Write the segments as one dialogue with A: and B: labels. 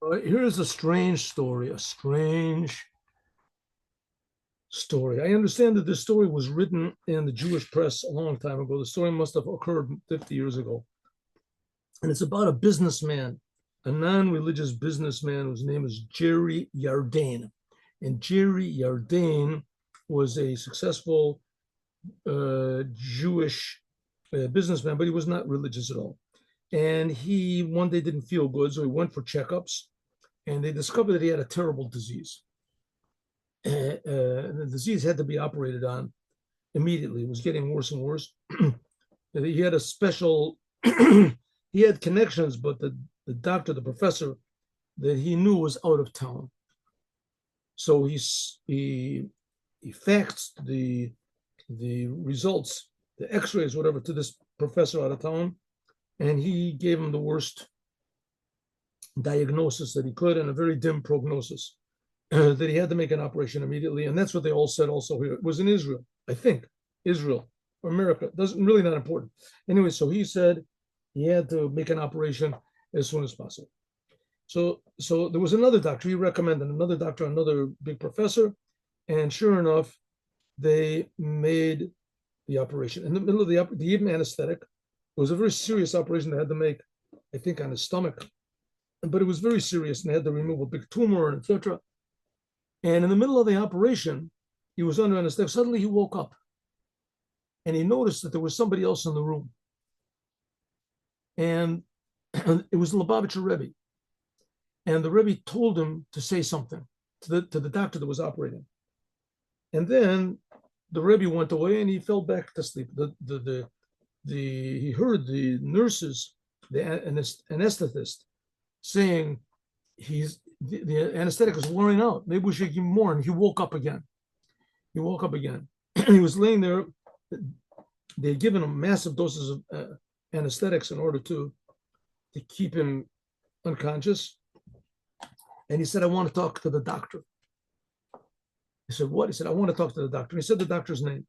A: Here's a strange story, a strange story. I understand that this story was written in the Jewish press a long time ago. The story must have occurred 50 years ago. And it's about a businessman, a non religious businessman whose name is Jerry Yardane. And Jerry Yardane was a successful Jewish businessman, but he was not religious at all. And he one day didn't feel good, so he went for checkups, and they discovered that he had a terrible disease. The disease had to be operated on immediately. It was getting worse and worse. He had a special, he had connections, but the doctor, the professor that he knew was out of town. So he faxed the results, the X-rays, whatever, to this professor out of town, and he gave him the worst diagnosis that he could and a very dim prognosis. That he had to make an operation immediately. And that's what they all said also here. It was in Israel, I think, Israel or America. Doesn't really not important. Anyway, so he said he had to make an operation as soon as possible. So there was another doctor, he recommended another doctor, another big professor. And sure enough, they made the operation. In the middle of they gave him anesthetic. It was a very serious operation they had to make, I think, on his stomach. But it was very serious, and they had to remove a big tumor and etc. And in the middle of the operation, he was under anesthetic. Suddenly he woke up and he noticed that there was somebody else in the room. And it was the Lubavitcher Rebbe. And the Rebbe told him to say something to the doctor that was operating. And then the Rebbe went away and he fell back to sleep. He heard the nurses, the anesthetist, saying, the anesthetic is wearing out. Maybe we should give him more. And he woke up again. He woke up again. He was laying there. They had given him massive doses of anesthetics in order to keep him unconscious. And he said, I want to talk to the doctor. He said, what? He said, I want to talk to the doctor. And he said the doctor's name.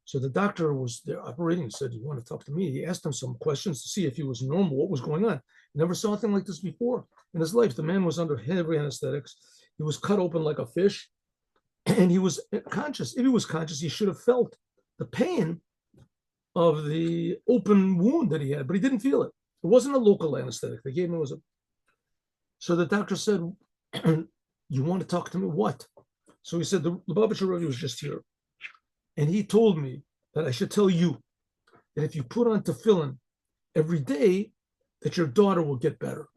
A: So the doctor was there operating. He said, you want to talk to me? He asked him some questions to see if he was normal, what was going on. He never saw anything like this before in his life. The man was under heavy anesthetics. He was cut open like a fish, and he was conscious. If he was conscious, he should have felt the pain of the open wound that he had, but he didn't feel it. It wasn't a local anesthetic. They gave him, it was a. So the doctor said, you want to talk to me? What? So he said, the Lubavitcher Rebbe was just here. And he told me that I should tell you that if you put on tefillin every day, that your daughter will get better.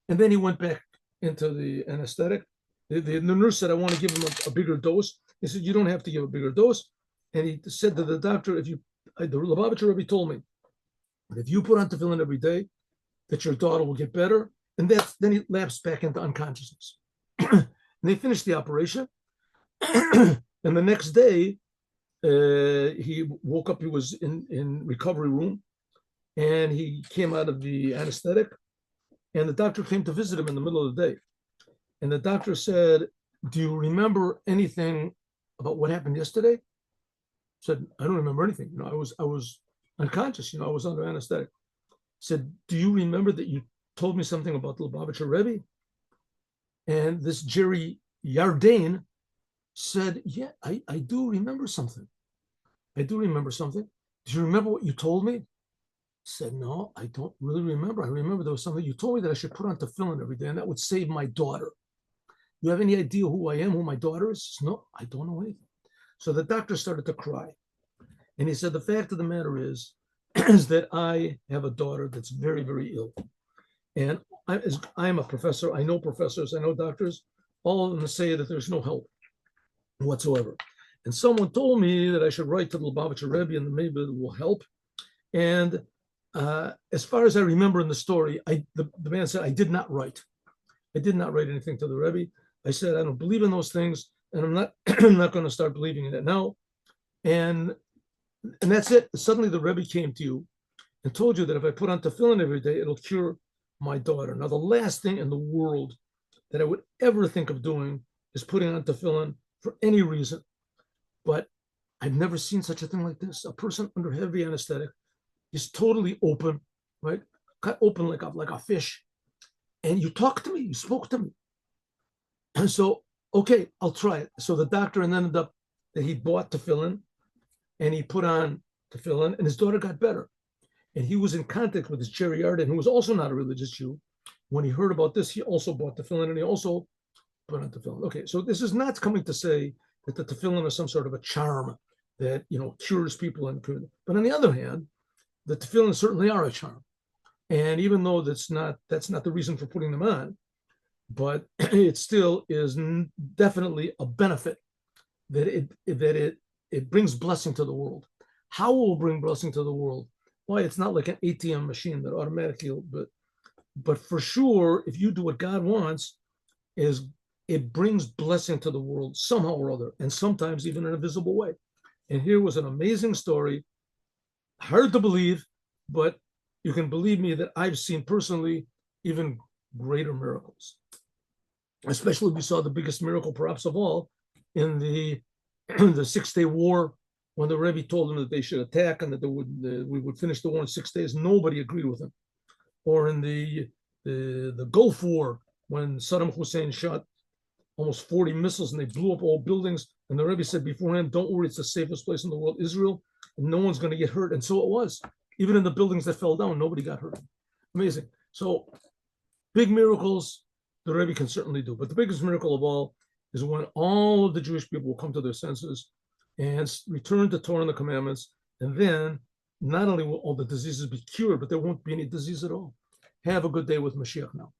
A: And then he went back into the anesthetic. The nurse said, I want to give him a bigger dose. He said, you don't have to give a bigger dose. And he said to the doctor, the Lubavitcher Rebbe told me that if you put on tefillin every day, that your daughter will get better. And then he lapsed back into unconsciousness. And they finished the operation. And the next day, he woke up. He was in recovery room, and he came out of the anesthetic. And the doctor came to visit him in the middle of the day. And the doctor said, "Do you remember anything about what happened yesterday?" I said, "I don't remember anything. I was unconscious. I was under anesthetic." He said, "Do you remember that you told me something about the Lubavitcher Rebbe?" And this Jerry Yardane said, yeah, I do remember something. I do remember something. Do you remember what you told me? I said, no, I don't really remember. I remember there was something you told me that I should put on tefillin every day, and that would save my daughter. You have any idea who I am, who my daughter is? No, I don't know anything. So the doctor started to cry. And he said, the fact of the matter is that I have a daughter that's very, very ill. And I'm a professor. I know professors. I know doctors. All of them say that there's no help whatsoever. And someone told me that I should write to the Lubavitcher Rebbe and maybe it will help. And as far as I remember in the story, the man said, I did not write. I did not write anything to the Rebbe. I said, I don't believe in those things, and I'm not I'm not going to start believing in it now. And that's it. Suddenly the Rebbe came to you and told you that if I put on tefillin every day, it'll cure my daughter. Now, the last thing in the world that I would ever think of doing is putting on tefillin for any reason. But I've never seen such a thing like this. A person under heavy anesthetic is totally open, right? Cut open like a fish. and you talked to me, you spoke to me. And so, okay, I'll try it. So the doctor ended up that he bought tefillin and he put on tefillin, and his daughter got better. And he was in contact with his Cherry Arden, who was also not a religious Jew. When he heard about this, he also bought tefillin and he also put on tefillin. Okay, so this is not coming to say that the tefillin is some sort of a charm that cures people. But on the other hand, the tefillin certainly are a charm. And even though that's not the reason for putting them on, but it still is definitely a benefit that it brings blessing to the world. How it will bring blessing to the world? Why? It's not like an ATM machine that automatically, but for sure, if you do what God wants, is it brings blessing to the world somehow or other, and sometimes even in a visible way. And here was an amazing story, hard to believe, but you can believe me that I've seen personally even greater miracles. Especially, we saw the biggest miracle, perhaps of all, in the 6-day war, when the Rebbe told them that they should attack and that we would finish the war in 6 days. Nobody agreed with him. Or in the Gulf War, when Saddam Hussein shot almost 40 missiles and they blew up all buildings, and the Rebbe said beforehand, "Don't worry, it's the safest place in the world, Israel, and no one's going to get hurt." And so it was. Even in the buildings that fell down, nobody got hurt. Amazing. So big miracles the Rebbe can certainly do. But the biggest miracle of all is when all of the Jewish people will come to their senses and return to Torah and the commandments. And then not only will all the diseases be cured, but there won't be any disease at all. Have a good day with Mashiach now.